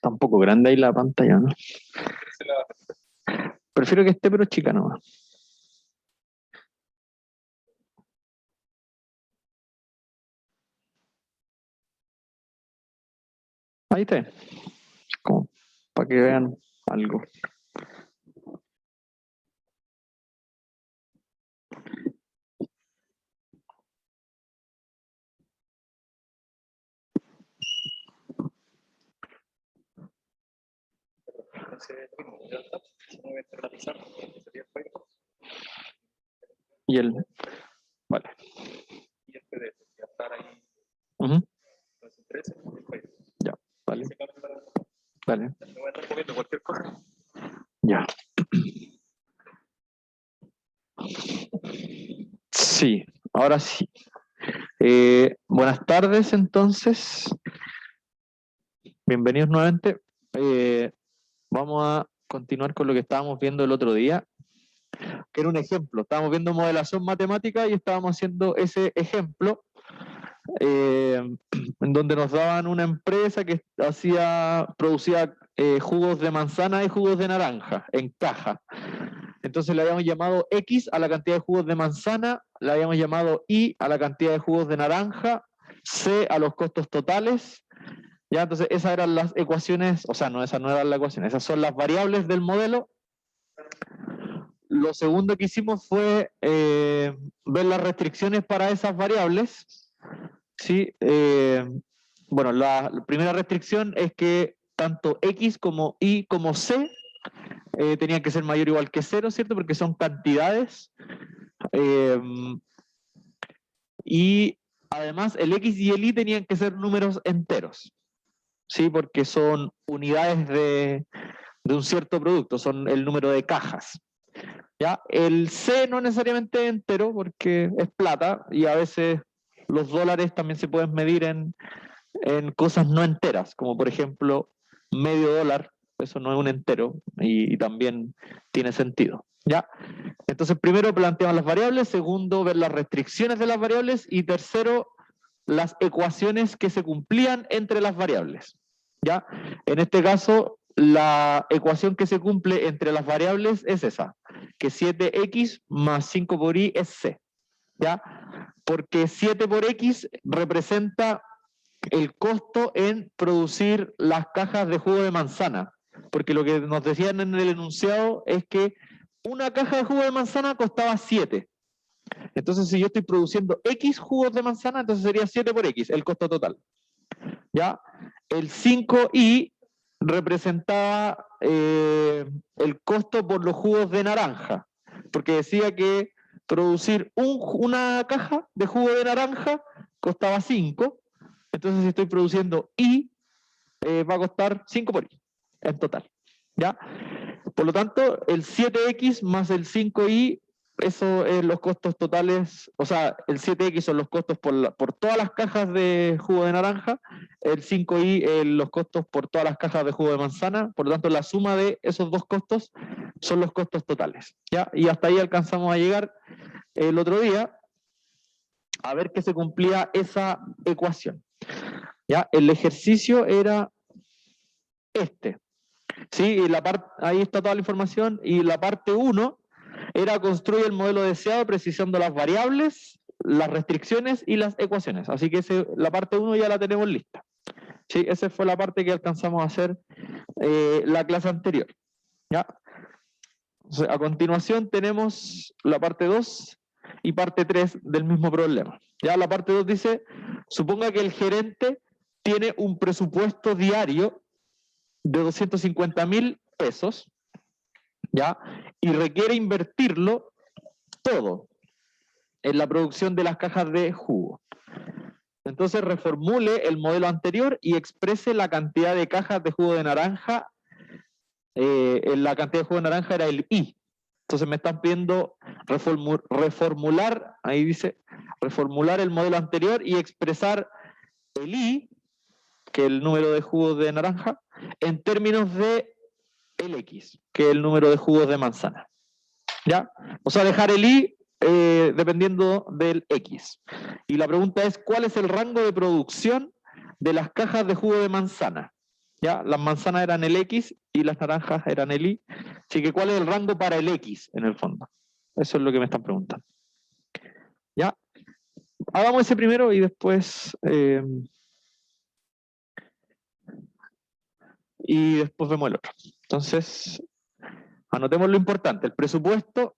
Está un poco grande ahí la pantalla, ¿no? Prefiero que esté, pero chica nomás. Ahí está. Como para que vean algo. Y el... Vale. Uh-huh. Ya, vale. Vale. Ya. Sí, ahora sí. Buenas tardes, entonces. Bienvenidos nuevamente. Vamos a continuar con lo que estábamos viendo el otro día, que era un ejemplo. Estábamos viendo modelación matemática y estábamos haciendo ese ejemplo en donde nos daban una empresa que producía jugos de manzana y jugos de naranja en caja. Entonces le habíamos llamado X a la cantidad de jugos de manzana, le habíamos llamado Y a la cantidad de jugos de naranja, C a los costos totales. Ya, entonces esas eran las ecuaciones, o sea, no, esas no eran las ecuaciones, esas son las variables del modelo. Lo segundo que hicimos fue ver las restricciones para esas variables. ¿Sí? Bueno, la primera restricción es que tanto X como Y como C tenían que ser mayor o igual que 0, ¿cierto? Porque son cantidades. Y además el X y el Y tenían que ser números enteros. ¿Sí? Porque son unidades de un cierto producto, son el número de cajas. ¿Ya? El C no necesariamente entero porque es plata y a veces los dólares también se pueden medir en cosas no enteras, como por ejemplo medio dólar, eso no es un entero y también tiene sentido. ¿Ya? Entonces primero planteamos las variables, segundo ver las restricciones de las variables y tercero las ecuaciones que se cumplían entre las variables. ¿Ya? En este caso, la ecuación que se cumple entre las variables es esa, que 7x más 5 por y es c. ¿Ya? Porque 7 por x representa el costo en producir las cajas de jugo de manzana. Porque lo que nos decían en el enunciado es que una caja de jugo de manzana costaba 7. Entonces, si yo estoy produciendo X jugos de manzana, entonces sería 7 por X, el costo total. ¿Ya? El 5i representaba el costo por los jugos de naranja, porque decía que producir una caja de jugo de naranja costaba 5, entonces si estoy produciendo i, va a costar 5 por i, en total. ¿Ya? Por lo tanto, el 7x más el 5i, eso es los costos totales, o sea, el 7x son los costos por todas las cajas de jugo de naranja, el 5i los costos por todas las cajas de jugo de manzana, por lo tanto la suma de esos dos costos son los costos totales. ¿Ya? Y hasta ahí alcanzamos a llegar el otro día a ver que se cumplía esa ecuación. ¿Ya? El ejercicio era este. Sí, y ahí está toda la información. Y la parte 1 era construir el modelo deseado precisando las variables, las restricciones y las ecuaciones. Así que la parte 1 ya la tenemos lista. Sí, esa fue la parte que alcanzamos a hacer la clase anterior. ¿Ya? Entonces, a continuación tenemos la parte 2 y parte 3 del mismo problema. Ya la parte 2 dice, suponga que el gerente tiene un presupuesto diario de 250.000 pesos, ¿ya? Y requiere invertirlo todo, en la producción de las cajas de jugo. Entonces reformule el modelo anterior y exprese la cantidad de cajas de jugo de naranja. La cantidad de jugo de naranja era el I. Entonces me están pidiendo reformular, ahí dice, reformular el modelo anterior y expresar el I, que es el número de jugos de naranja, en términos de el X, que es el número de jugos de manzana. ¿Ya? O sea, dejar el I dependiendo del X. Y la pregunta es, ¿cuál es el rango de producción de las cajas de jugo de manzana? ¿Ya? Las manzanas eran el X y las naranjas eran el Y. Así que, ¿cuál es el rango para el X en el fondo? Eso es lo que me están preguntando. ¿Ya? Hagamos ese primero y después... y después vemos el otro. Entonces, anotemos lo importante. El presupuesto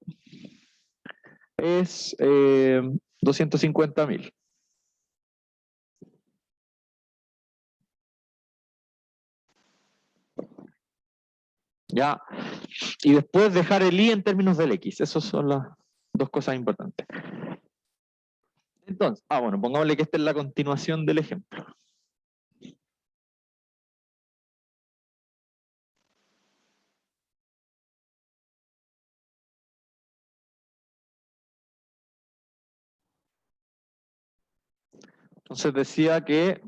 es 250.000. ¿Ya? Y después dejar el I en términos del X. Esas son las dos cosas importantes. Entonces, bueno, pongámosle que esta es la continuación del ejemplo. Entonces decía que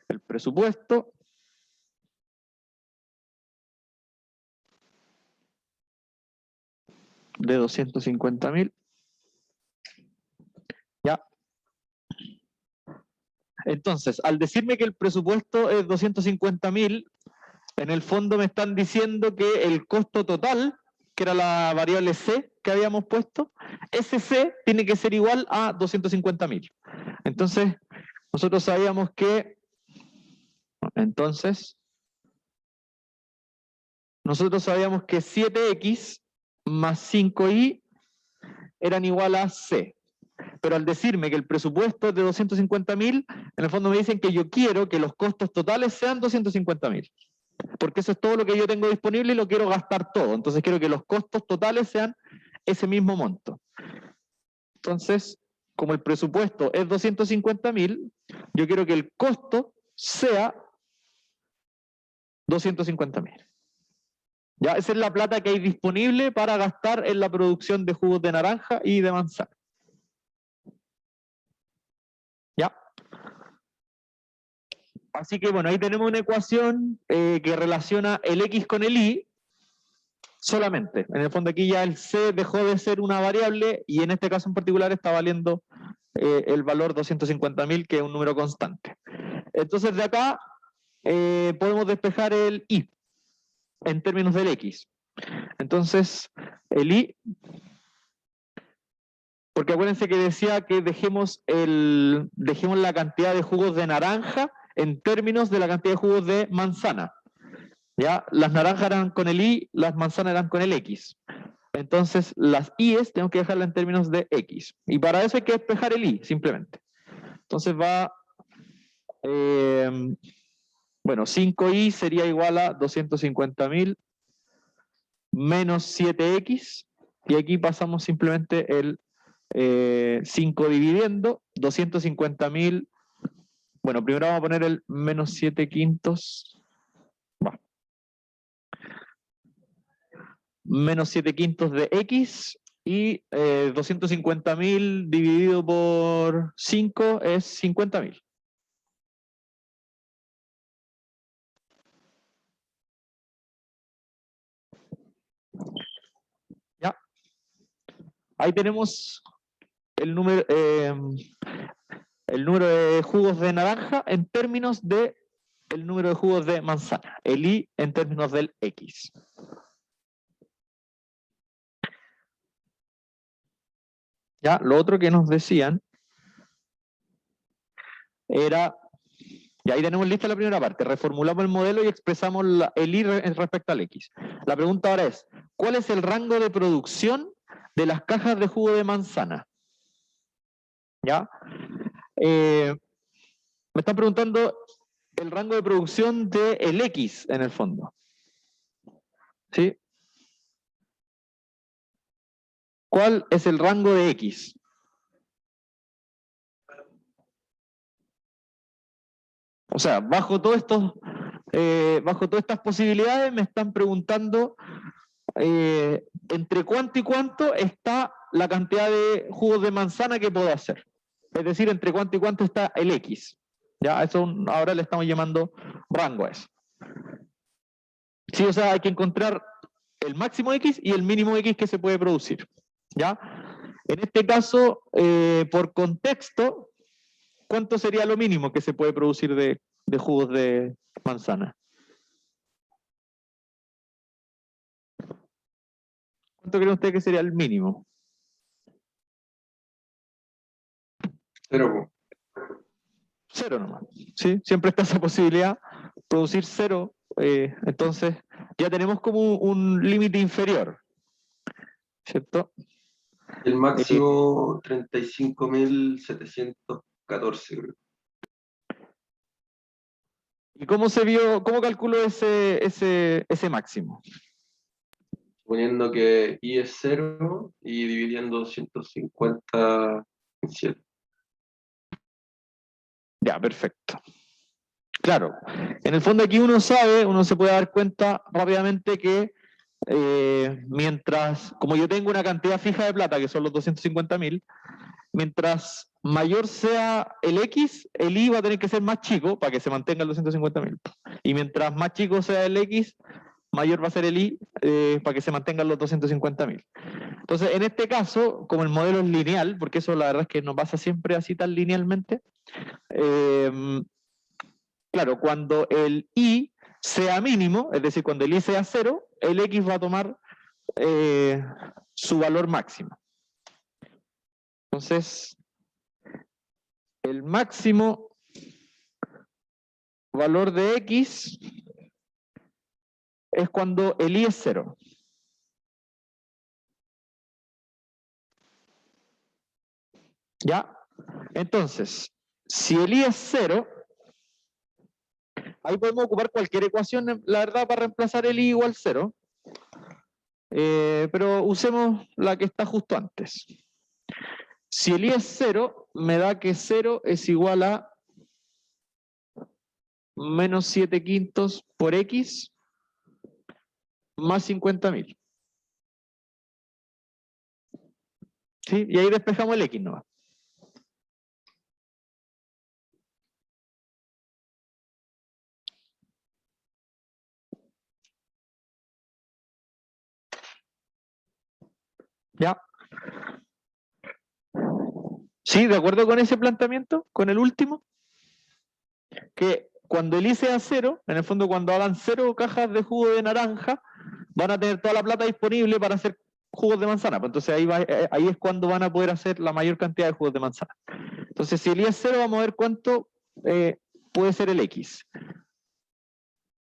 el presupuesto de 250.000. ¿Ya? Entonces, al decirme que el presupuesto es 250.000, en el fondo me están diciendo que el costo total, que era la variable C que habíamos puesto, ese C tiene que ser igual a 250.000. Entonces, nosotros sabíamos que, nosotros sabíamos que 7x más 5y eran igual a C. Pero al decirme que el presupuesto es de 250.000, en el fondo me dicen que yo quiero que los costos totales sean 250.000. Porque eso es todo lo que yo tengo disponible y lo quiero gastar todo. Entonces quiero que los costos totales sean ese mismo monto. Entonces, como el presupuesto es 250.000, yo quiero que el costo sea 250.000. ¿Ya? Esa es la plata que hay disponible para gastar en la producción de jugos de naranja y de manzana. ¿Ya? Así que bueno, ahí tenemos una ecuación que relaciona el X con el Y solamente. En el fondo aquí ya el C dejó de ser una variable y en este caso en particular está valiendo el valor 250.000, que es un número constante. Entonces de acá podemos despejar el Y en términos del X. Entonces el Y, porque acuérdense que decía que dejemos la cantidad de jugos de naranja en términos de la cantidad de jugos de manzana. ¿Ya? Las naranjas eran con el Y, las manzanas eran con el X. Entonces, las I's tengo que dejarlas en términos de X. Y para eso hay que despejar el Y, simplemente. Entonces va, bueno, 5Y sería igual a 250.000 menos 7X. Y aquí pasamos simplemente el 5 dividiendo 250.000. Bueno, primero vamos a poner el menos 7 quintos. Menos 7 quintos de X y 250.000 dividido por 5 es 50.000. ¿Ya? Ahí tenemos el número de jugos de naranja en términos de el número de jugos de manzana, el Y en términos del X. ¿Ya? Lo otro que nos decían era, y ahí tenemos lista la primera parte, reformulamos el modelo y expresamos el Y respecto al X. La pregunta ahora es, ¿cuál es el rango de producción de las cajas de jugo de manzana? ¿Ya? Me están preguntando el rango de producción del X en el fondo. ¿Sí? ¿Cuál es el rango de X? O sea, bajo todas estas posibilidades me están preguntando entre cuánto y cuánto está la cantidad de jugos de manzana que puedo hacer. Es decir, entre cuánto y cuánto está el X. ¿Ya? Eso ahora le estamos llamando rango a eso. Sí, o sea, hay que encontrar el máximo X y el mínimo X que se puede producir. ¿Ya? En este caso, por contexto, ¿cuánto sería lo mínimo que se puede producir de jugos de manzana? ¿Cuánto cree usted que sería el mínimo? 0. 0 nomás. ¿Sí? Siempre está esa posibilidad, producir 0. Entonces, ya tenemos como un límite inferior. ¿Cierto? El máximo 35.714, creo. ¿Y cómo calculó ese máximo? Suponiendo que I es 0 y dividiendo 250 en 7. Ya, perfecto. Claro, en el fondo aquí uno se puede dar cuenta rápidamente que mientras, como yo tengo una cantidad fija de plata, que son los 250.000, mientras mayor sea el X, el Y va a tener que ser más chico para que se mantenga el 250.000. Y mientras más chico sea el X, mayor va a ser el Y para que se mantengan los 250.000. Entonces, en este caso, como el modelo es lineal, porque eso la verdad es que no pasa siempre así tan linealmente, claro, cuando el I sea mínimo, es decir, cuando el I sea 0, el X va a tomar su valor máximo. Entonces, el máximo valor de X es cuando el I es 0. ¿Ya? Entonces, si el I es 0, ahí podemos ocupar cualquier ecuación, la verdad, para reemplazar el I igual 0. Pero usemos la que está justo antes. Si el I es 0, me da que 0 es igual a menos 7 quintos por X más 50.000. ¿Sí? Y ahí despejamos el X nomás. ¿Ya? ¿Sí? ¿De acuerdo con ese planteamiento? ¿Con el último? Que cuando el I sea 0, en el fondo cuando hagan 0 cajas de jugo de naranja, van a tener toda la plata disponible para hacer jugos de manzana. Entonces ahí es cuando van a poder hacer la mayor cantidad de jugos de manzana. Entonces si el I es 0, vamos a ver cuánto puede ser el X.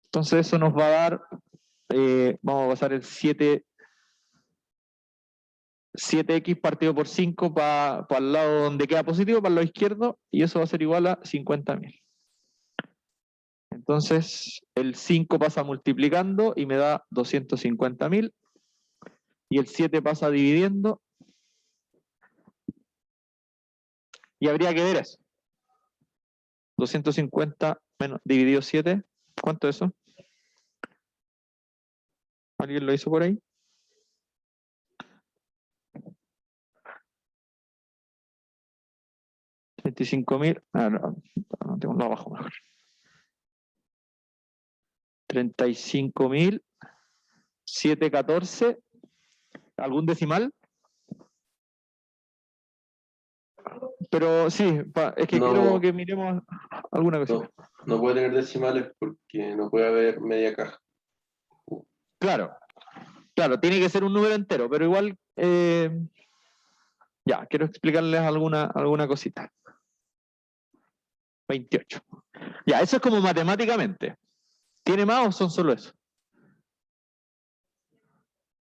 Entonces eso nos va a dar, vamos a pasar el 7x partido por 5 para el lado donde queda positivo, para el lado izquierdo, y eso va a ser igual a 50.000. Entonces, el 5 pasa multiplicando y me da 250.000. Y el 7 pasa dividiendo. Y habría que ver eso. 250 menos dividido 7. ¿Cuánto es eso? ¿Alguien lo hizo por ahí? $35.000. No tengo uno abajo mejor. 35.714. ¿Algún decimal? Pero sí, es que quiero que miremos alguna cosa. No puede tener decimales porque no puede haber media caja. Claro, tiene que ser un número entero, pero igual, ya, quiero explicarles alguna cosita. 28. Ya, eso es como matemáticamente. ¿Tiene más o son solo eso?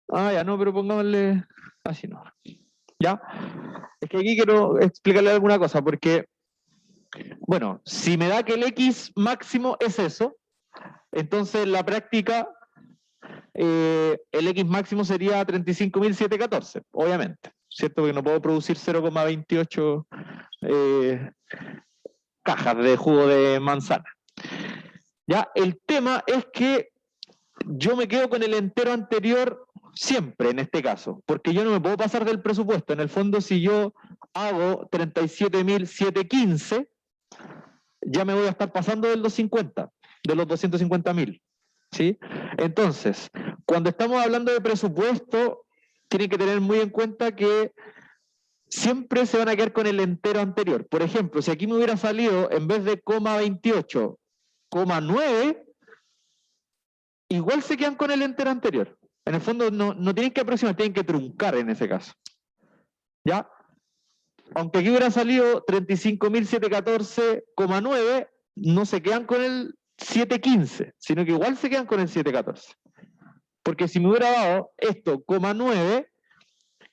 Ya no, pero pongámosle así no. ¿Ya? Es que aquí quiero explicarle alguna cosa, porque, bueno, si me da que el X máximo es eso, entonces en la práctica el X máximo sería 35.714, obviamente, ¿cierto? Porque no puedo producir 0,28 cajas de jugo de manzana. Ya, el tema es que yo me quedo con el entero anterior siempre en este caso, porque yo no me puedo pasar del presupuesto. En el fondo, si yo hago 37.715, ya me voy a estar pasando de los 250.000. ¿Sí? Entonces, cuando estamos hablando de presupuesto, tienen que tener muy en cuenta que siempre se van a quedar con el entero anterior. Por ejemplo, si aquí me hubiera salido, en vez de coma 28, coma 9, igual se quedan con el entero anterior. En el fondo no tienen que aproximar, tienen que truncar en ese caso. ¿Ya? Aunque aquí hubiera salido 35.714,9, no se quedan con el 715, sino que igual se quedan con el 714. Porque si me hubiera dado esto, coma 9,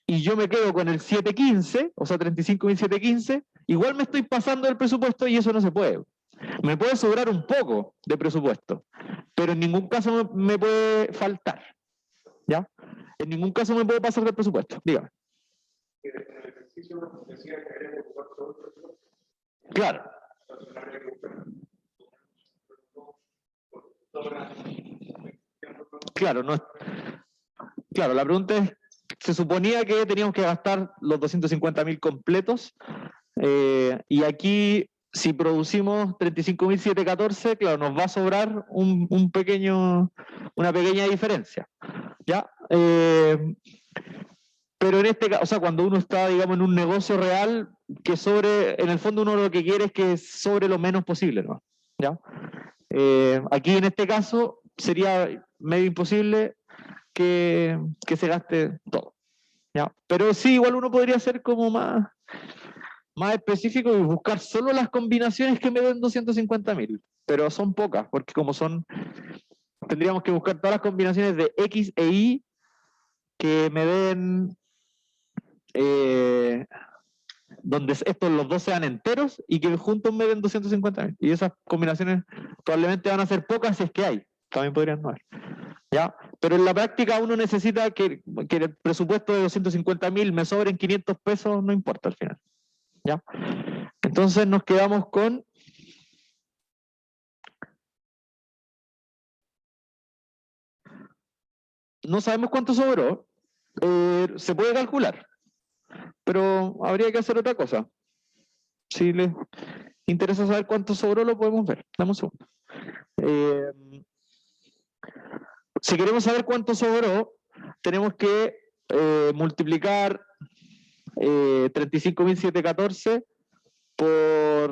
y yo me quedo con el 715, o sea, 35.715, igual me estoy pasando del presupuesto y eso no se puede. Me puede sobrar un poco de presupuesto, pero en ningún caso me puede faltar. ¿Ya? En ningún caso me puede pasar del presupuesto. Dígame. Claro. Claro, no, claro, la pregunta es, se suponía que teníamos que gastar los 250.000 completos, y aquí, si producimos 35.714, claro, nos va a sobrar una pequeña diferencia. ¿Ya? Pero en este caso, o sea, cuando uno está, digamos, en un negocio real, que sobre, en el fondo uno lo que quiere es que sobre lo menos posible, ¿no? ¿Ya? Aquí en este caso sería medio imposible que se gaste todo. ¿Ya? Pero sí, igual uno podría ser como más específico y buscar solo las combinaciones que me den 250.000, pero son pocas, porque tendríamos que buscar todas las combinaciones de X e Y que me den, donde estos los dos sean enteros y que juntos me den 250.000. Y esas combinaciones probablemente van a ser pocas si es que hay, también podrían no haber. ¿Ya? Pero en la práctica uno necesita que el presupuesto de 250.000 me sobren 500 pesos, no importa al final. ¿Ya? Entonces nos quedamos con no sabemos cuánto sobró, se puede calcular, pero habría que hacer otra cosa. Si les interesa saber cuánto sobró, lo podemos ver. Dame un segundo. Si queremos saber cuánto sobró, tenemos que multiplicar 35.714 por...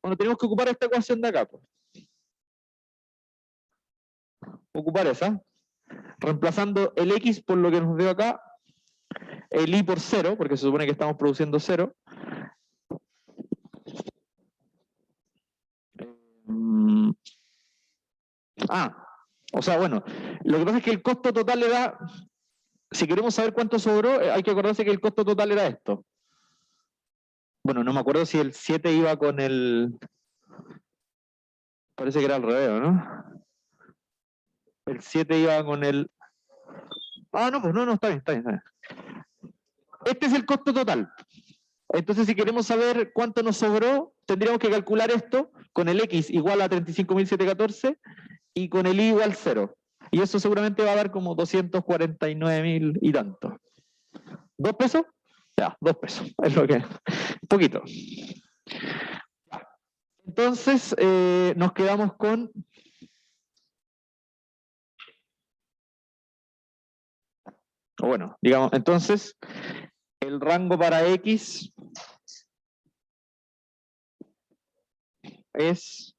Bueno, tenemos que ocupar esta ecuación de acá. Pues. Ocupar esa. Reemplazando el X por lo que nos dio acá, el Y por 0, porque se supone que estamos produciendo 0. O sea, bueno, lo que pasa es que el costo total era, si queremos saber cuánto sobró, hay que acordarse que el costo total era esto. Bueno, no me acuerdo si el 7 iba con el... Parece que era al revés, ¿no? El 7 iba con el... Ah, no, pues no, está bien, está bien, está bien. Este es el costo total. Entonces, si queremos saber cuánto nos sobró, tendríamos que calcular esto con el X igual a 35.714 y con el Y igual 0. Y eso seguramente va a dar como 249.000 y tanto. ¿2 pesos? Ya, 2 pesos. Es lo que... Un poquito. Entonces, nos quedamos con... Bueno, digamos, entonces, el rango para X es...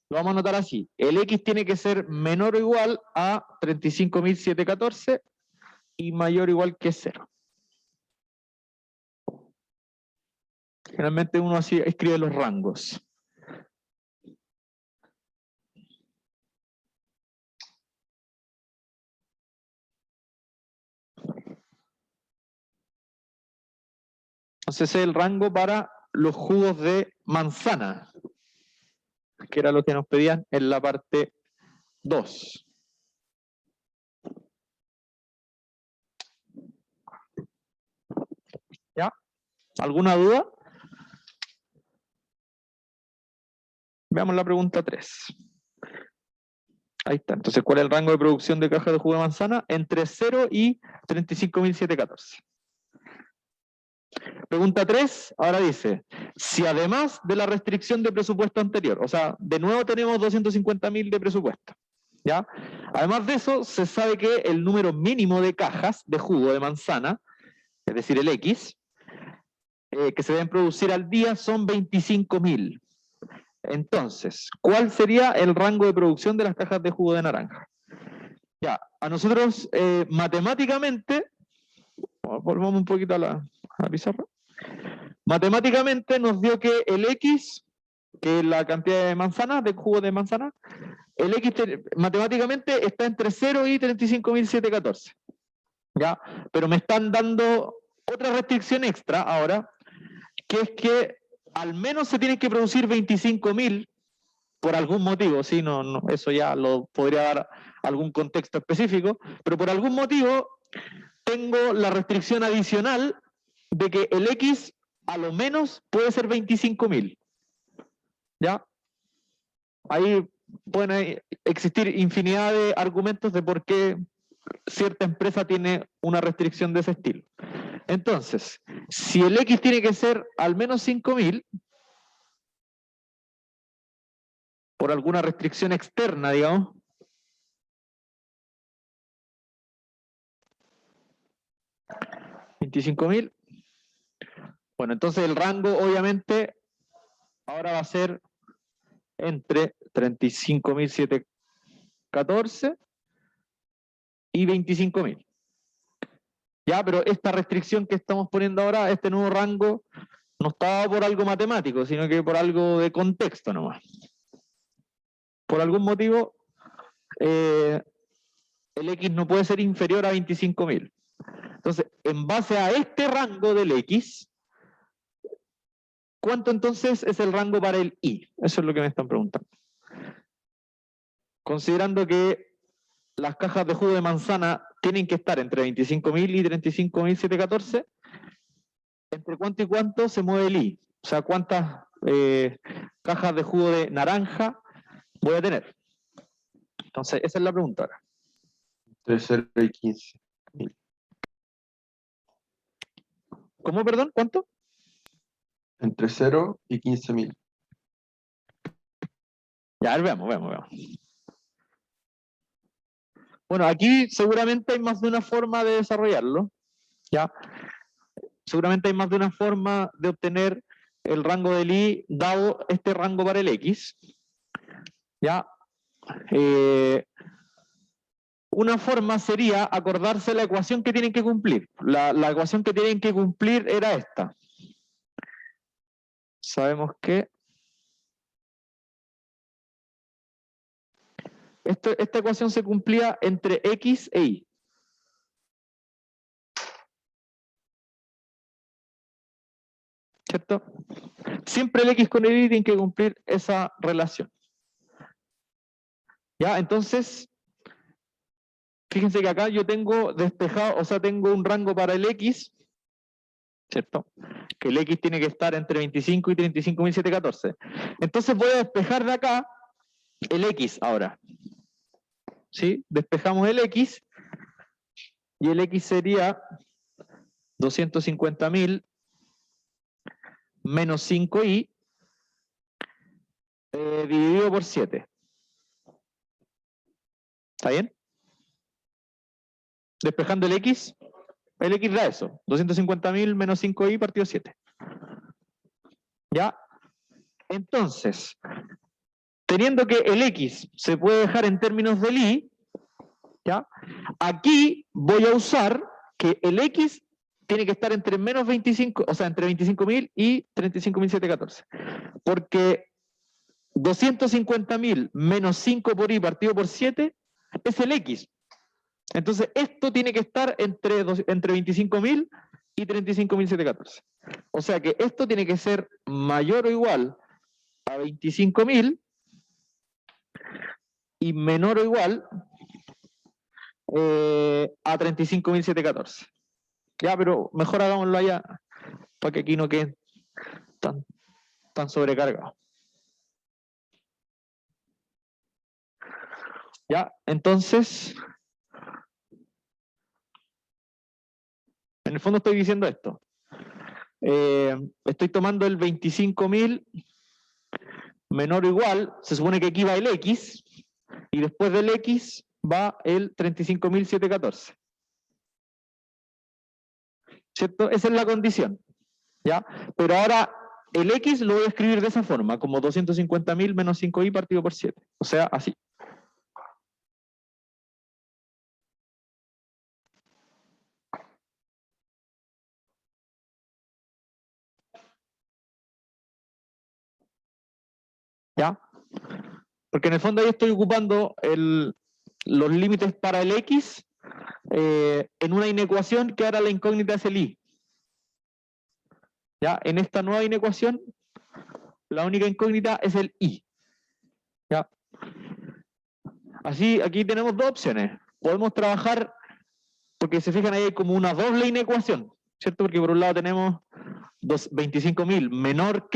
Lo vamos a anotar así. El X tiene que ser menor o igual a 35.714 y mayor o igual que 0. Generalmente uno así escribe los rangos. Entonces ese es el rango para los jugos de manzana, que era lo que nos pedían en la parte 2. ¿Ya? ¿Alguna duda? Veamos la pregunta 3. Ahí está. Entonces, ¿cuál es el rango de producción de cajas de jugo de manzana? Entre 0 y 35.714. Pregunta 3, ahora dice, si además de la restricción de presupuesto anterior, o sea, de nuevo tenemos 250.000 de presupuesto, ¿ya? Además de eso, se sabe que el número mínimo de cajas de jugo de manzana, es decir, el X, que se deben producir al día son 25.000. Entonces, ¿cuál sería el rango de producción de las cajas de jugo de naranja? Ya, a nosotros matemáticamente, volvamos un poquito a la pizarra, matemáticamente nos dio que el X, que es la cantidad de manzanas, de jugo de manzana, el X matemáticamente está entre 0 y 35.714. ¿Ya? Pero me están dando otra restricción extra ahora, que es que al menos se tienen que producir 25.000 por algún motivo, ¿sí? No, eso ya lo podría dar algún contexto específico, pero por algún motivo tengo la restricción adicional de que el X a lo menos puede ser 25.000. ¿Ya? Ahí pueden existir infinidad de argumentos de por qué cierta empresa tiene una restricción de ese estilo. Entonces, si el X tiene que ser al menos 5.000, por alguna restricción externa, digamos, $25.000, bueno, entonces el rango obviamente ahora va a ser entre 35.714 y 25.000. Ya, pero esta restricción que estamos poniendo ahora, este nuevo rango, no está dado por algo matemático, sino que por algo de contexto nomás. Por algún motivo, el X no puede ser inferior a 25.000. Entonces, en base a este rango del X, ¿cuánto entonces es el rango para el Y? Eso es lo que me están preguntando. Considerando que las cajas de jugo de manzana tienen que estar entre 25.000 y 35.714, ¿entre cuánto y cuánto se mueve el I? O sea, ¿cuántas cajas de jugo de naranja voy a tener? Entonces, esa es la pregunta ahora. Entre 0 y 15. ¿Cómo, perdón? ¿Cuánto? Entre 0 y 15.000. Ya, a ver, veamos. Bueno, aquí seguramente hay más de una forma de desarrollarlo, ¿ya? Seguramente hay más de una forma de obtener el rango del I dado este rango para el X, ¿ya? Una forma sería acordarse la ecuación que tienen que cumplir. La ecuación que tienen que cumplir era esta. Sabemos que esta ecuación se cumplía entre X e Y. ¿Cierto? Siempre el X con el Y tienen que cumplir esa relación. ¿Ya? Entonces, fíjense que acá yo tengo despejado, o sea, tengo un rango para el X, ¿cierto? Que el X tiene que estar entre 25 y 35.714. Entonces voy a despejar de acá el X ahora. ¿Sí? Despejamos el X y el X sería 250.000 menos 5i dividido por 7. ¿Está bien? Despejando el X da eso. 250.000 menos 5i partido 7. ¿Ya? Entonces, teniendo que el X se puede dejar en términos del Y, ¿ya? Aquí voy a usar que el X tiene que estar entre menos 25, o sea, entre 25.000 y 35.714. Porque 250.000 menos 5 por I partido por 7 es el X. Entonces, esto tiene que estar entre 25.000 y 35.714. O sea que esto tiene que ser mayor o igual a 25.000 y menor o igual a 35.714. Ya, pero mejor hagámoslo allá para que aquí no quede tan sobrecargado. ¿Ya? Entonces, en el fondo estoy diciendo esto. Estoy tomando el 25.000 menor o igual, se supone que aquí va el X, y después del X va el 35.714. ¿Cierto? Esa es la condición. ¿Ya? Pero ahora el X lo voy a escribir de esa forma, como 250.000 menos 5i partido por 7. O sea, así. ¿Ya? Porque en el fondo ahí estoy ocupando los límites para el X en una inecuación que ahora la incógnita es el Y. ¿Ya? En esta nueva inecuación, la única incógnita es el Y. ¿Ya? Así, aquí tenemos dos opciones. Podemos trabajar, porque se fijan ahí hay como una doble inecuación, ¿cierto? Porque por un lado tenemos 25.000 menor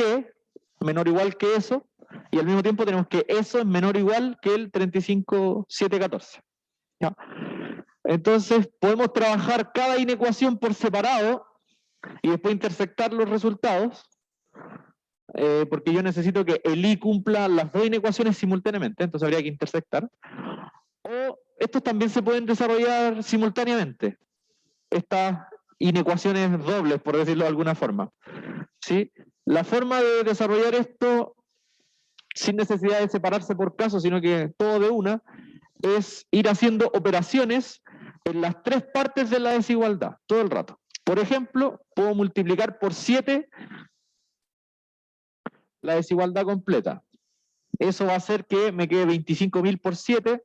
o igual que eso, y al mismo tiempo tenemos que eso es menor o igual que el 35.714. ¿Ya? Entonces, podemos trabajar cada inecuación por separado y después intersectar los resultados, porque yo necesito que el I cumpla las dos inecuaciones simultáneamente, entonces habría que intersectar. O estos también se pueden desarrollar simultáneamente, estas inecuaciones dobles, por decirlo de alguna forma. ¿Sí? La forma de desarrollar esto sin necesidad de separarse por caso, sino que todo de una, es ir haciendo operaciones en las tres partes de la desigualdad, todo el rato. Por ejemplo, puedo multiplicar por 7 la desigualdad completa. Eso va a hacer que me quede 25.000 por 7,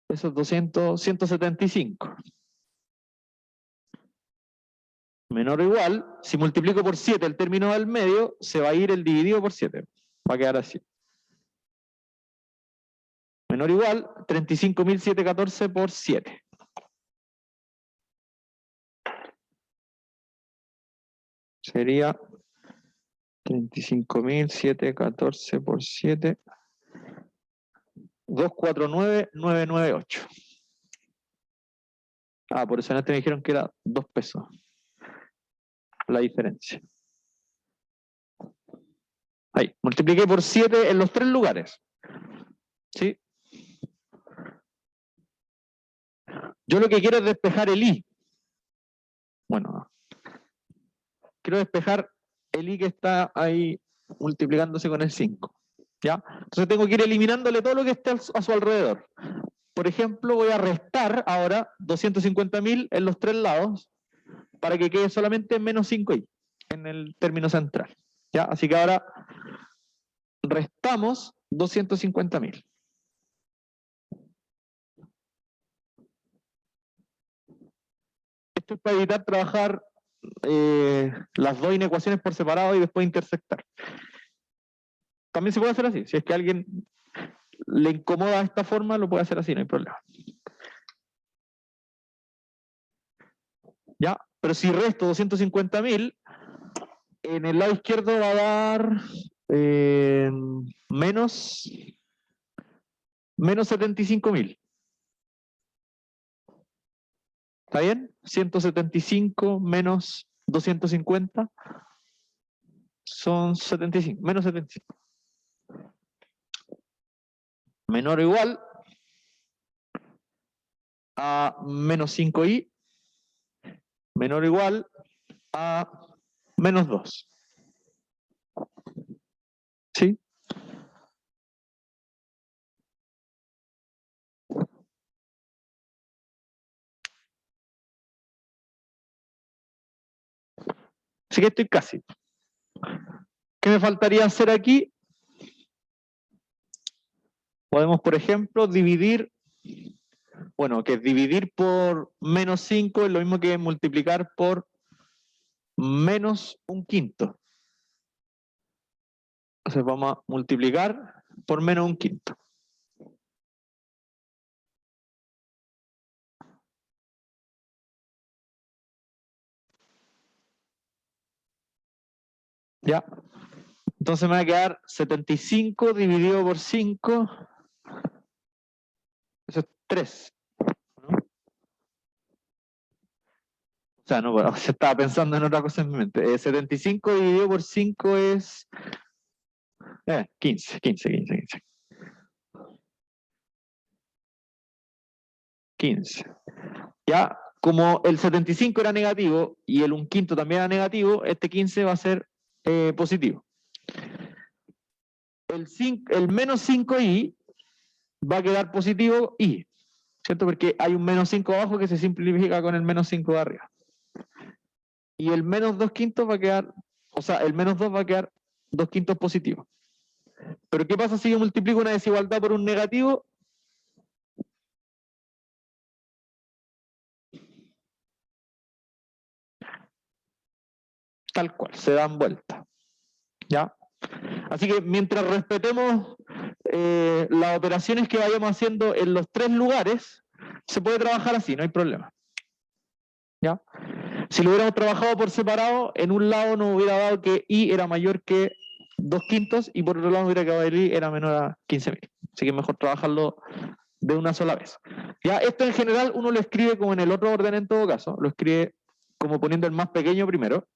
eso es 175. Menor o igual, si multiplico por 7 el término del medio, se va a ir el dividido por 7. Va a quedar así. Menor o igual, 35.714 por 7. Sería 35.714 por 7. 249.998. Ah, por eso en este me dijeron que era 2 pesos la diferencia. Ahí, multipliqué por 7 en los 3 lugares. ¿Sí? Yo lo que quiero es despejar el I. Bueno, quiero despejar el I que está ahí multiplicándose con el 5. ¿Ya? Entonces tengo que ir eliminándole todo lo que esté a su alrededor. Por ejemplo, voy a restar ahora 250.000 en los 3 lados para que quede solamente menos 5i en el término central. ¿Ya? Así que ahora restamos 250.000. Esto es para evitar trabajar las dos inecuaciones por separado y después intersectar. También se puede hacer así. Si es que a alguien le incomoda esta forma, lo puede hacer así, no hay problema. ¿Ya? Pero si resto 250.000, en el lado izquierdo va a dar menos 75.000. ¿Está bien? 175 menos 250 son 75, menos 75. Menor o igual a menos 5i, menor o igual a menos 2. ¿Sí? Así que estoy casi. ¿Qué me faltaría hacer aquí? Podemos, por ejemplo, dividir, bueno, que dividir por menos 5 es lo mismo que multiplicar por menos un quinto. Entonces vamos a multiplicar por menos un quinto. ¿Ya? Entonces me va a quedar 75 dividido por 5 3. ¿No? O sea, no, bueno, se estaba pensando en otra cosa en mi mente. 75 dividido por 5 es 15. 15. Ya, como el 75 era negativo y el 1/5 también era negativo, este 15 va a ser positivo. El menos 5i va a quedar positivo i, ¿cierto? Porque hay un menos 5 abajo que se simplifica con el menos 5 de arriba. Y el menos 2/5 va a quedar, o sea, el menos 2 va a quedar 2/5 positivo. Pero ¿qué pasa si yo multiplico una desigualdad por un negativo? Tal cual, se dan vuelta. ¿Ya? Así que mientras respetemos las operaciones que vayamos haciendo en los 3 lugares, se puede trabajar así, no hay problema. ¿Ya? Si lo hubiéramos trabajado por separado, en un lado nos hubiera dado que i era mayor que 2/5 y por otro lado hubiera quedado el i era menor a 15.000. Así que es mejor trabajarlo de una sola vez. Ya, esto en general uno lo escribe como en el otro orden en todo caso, lo escribe como poniendo el más pequeño primero.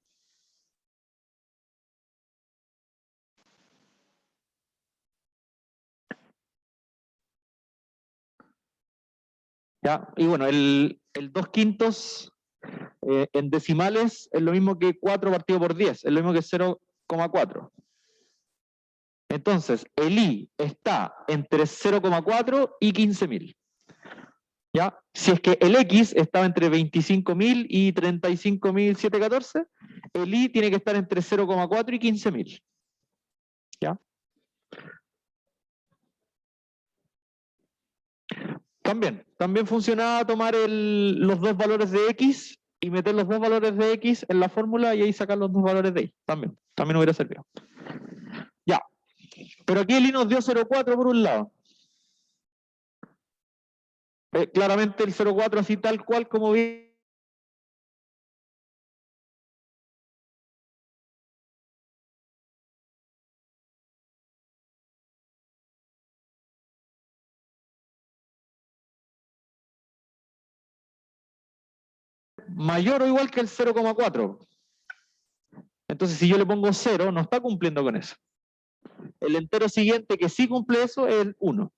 ¿Ya? Y bueno, el 2/5 en decimales es lo mismo que 4 partido por 10, es lo mismo que 0,4. Entonces, el i está entre 0,4 y 15.000. ¿Ya? Si es que el x estaba entre 25.000 y 35.714, el i tiene que estar entre 0,4 y 15.000. ¿Ya? También funcionaba tomar los dos valores de x y meter los dos valores de x en la fórmula y ahí sacar los dos valores de y. También hubiera servido. Ya. Pero aquí el i nos dio 0,4 por un lado. Claramente el 0,4 así tal cual como vi. Mayor o igual que el 0,4. Entonces, si yo le pongo 0, no está cumpliendo con eso. El entero siguiente que sí cumple eso es el 1.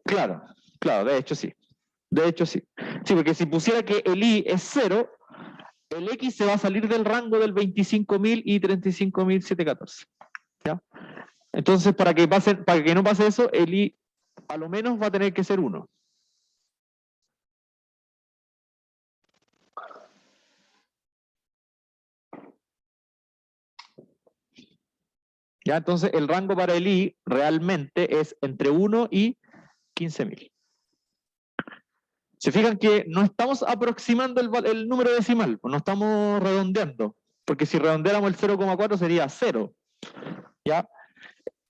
Claro, de hecho sí. Sí, porque si pusiera que el i es 0, el x se va a salir del rango del 25.000 y 35.714. ¿Ya? Entonces, para que no pase eso, el i a lo menos va a tener que ser 1. ¿Ya? Entonces, el rango para el i realmente es entre 1 y 15.000. Se fijan que no estamos aproximando el número decimal, no estamos redondeando, porque si redondeáramos el 0,4 sería 0. ¿Ya?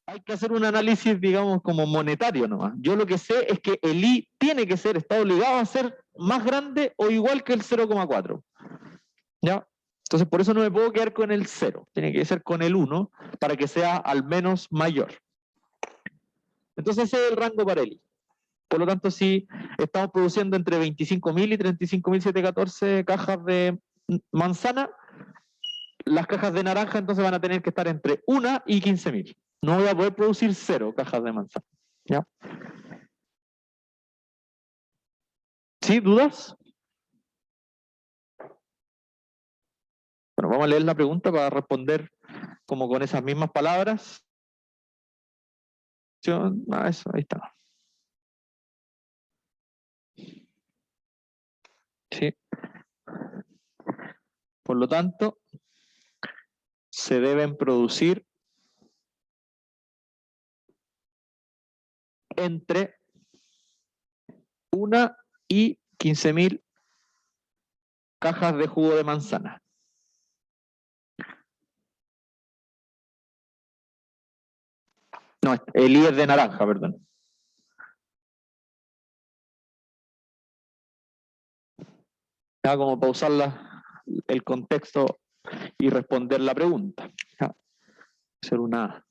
Hay que hacer un análisis, digamos, como monetario nomás. Yo lo que sé es que el i tiene que ser, está obligado a ser más grande o igual que el 0,4. ¿Ya? Entonces, por eso no me puedo quedar con el 0. Tiene que ser con el 1 para que sea al menos mayor. Entonces, ese es el rango para el i. Por lo tanto, si estamos produciendo entre 25.000 y 35.714 cajas de manzana, las cajas de naranja entonces van a tener que estar entre 1 y 15.000. No voy a poder producir 0 cajas de manzana. ¿Ya? ¿Sí? ¿Dudas? Bueno, vamos a leer la pregunta para responder como con esas mismas palabras. Eso, ahí está. ¿Sí? Por lo tanto, se deben producir entre 1 y 15.000 cajas de jugo de manzana. No, el I es de naranja, perdón. Ya, como pausar el contexto y responder la pregunta. Ya. Hacer una...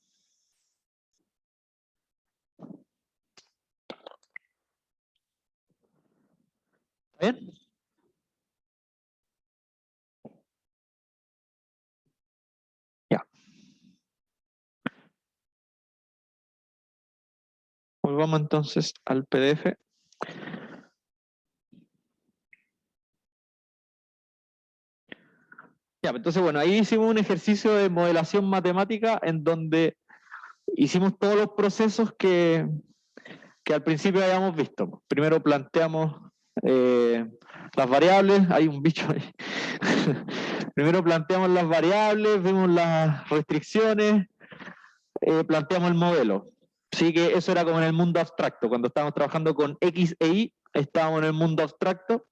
¿Bien? Ya. Volvamos entonces al PDF. Ya, entonces, bueno, ahí hicimos un ejercicio de modelación matemática en donde hicimos todos los procesos que al principio habíamos visto. Primero planteamos las variables, hay un bicho ahí. Primero planteamos las variables, vimos las restricciones, planteamos el modelo. Sí, que eso era como en el mundo abstracto. Cuando estábamos trabajando con X e Y, estábamos en el mundo abstracto.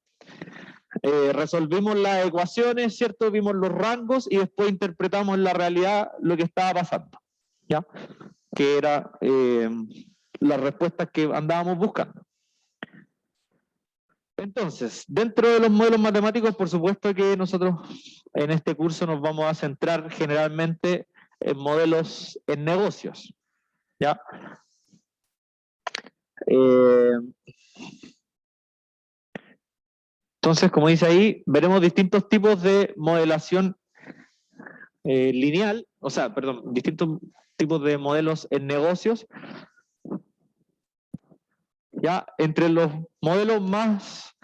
Resolvimos las ecuaciones, ¿cierto? Vimos los rangos y después interpretamos en la realidad lo que estaba pasando, ¿ya? Que era las respuestas que andábamos buscando. Entonces, dentro de los modelos matemáticos, por supuesto que nosotros en este curso nos vamos a centrar generalmente en modelos en negocios, ¿ya? Entonces, como dice ahí, veremos distintos tipos de modelación lineal, o sea, perdón, distintos tipos de modelos en negocios. Ya, entre los modelos más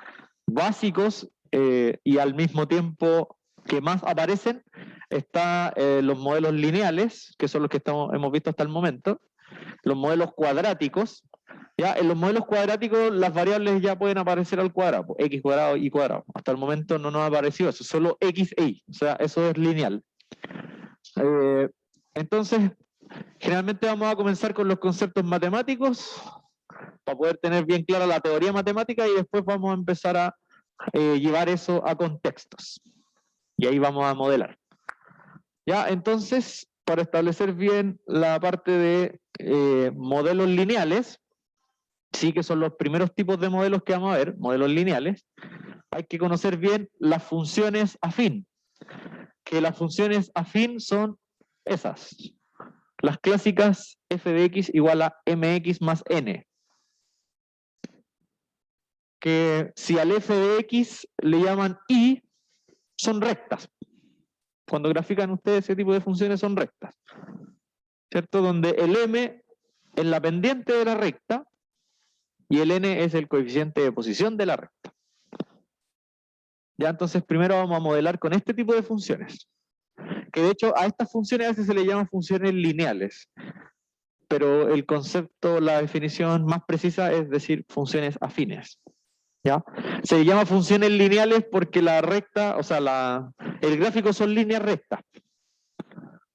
básicos y al mismo tiempo que más aparecen, están los modelos lineales, que son los que hemos visto hasta el momento, los modelos cuadráticos. Ya, en los modelos cuadráticos las variables ya pueden aparecer al cuadrado, x cuadrado, y cuadrado. Hasta el momento no nos ha aparecido eso, solo x e y, o sea, eso es lineal. Entonces, generalmente vamos a comenzar con los conceptos matemáticos para poder tener bien clara la teoría matemática y después vamos a empezar a llevar eso a contextos. Y ahí vamos a modelar. Ya, entonces, para establecer bien la parte de modelos lineales, sí que son los primeros tipos de modelos que vamos a ver, modelos lineales, hay que conocer bien las funciones afín. Que las funciones afín son esas. Las clásicas f de x igual a mx más n. Que si al f de x le llaman y, son rectas. Cuando grafican ustedes ese tipo de funciones son rectas. ¿Cierto? Donde el m es la pendiente de la recta y el n es el coeficiente de posición de la recta. Ya, entonces primero vamos a modelar con este tipo de funciones. Que de hecho a estas funciones a veces se le llaman funciones lineales. Pero el concepto, la definición más precisa es decir funciones afines. ¿Ya? Se llama funciones lineales porque la recta, o sea, el gráfico son líneas rectas.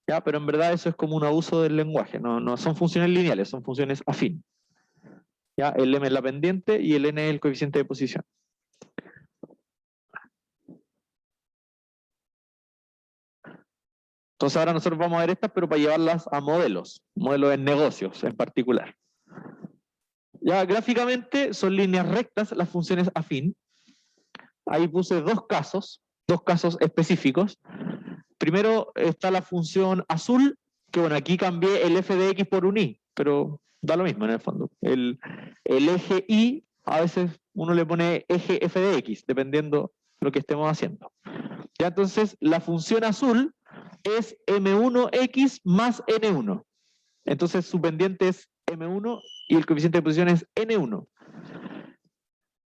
¿Ya? Pero en verdad eso es como un abuso del lenguaje, no son funciones lineales, son funciones afín. ¿Ya? El m es la pendiente y el n es el coeficiente de posición. Entonces ahora nosotros vamos a ver estas, pero para llevarlas a modelos en negocios en particular. Ya gráficamente son líneas rectas las funciones afín. Ahí puse dos casos específicos. Primero está la función azul, que bueno, aquí cambié el f de x por un y, pero da lo mismo en el fondo. El eje y, a veces uno le pone eje f de x, dependiendo lo que estemos haciendo. Ya, entonces, la función azul es m1x más n1. Entonces, su pendiente es m1 y el coeficiente de posición es n1.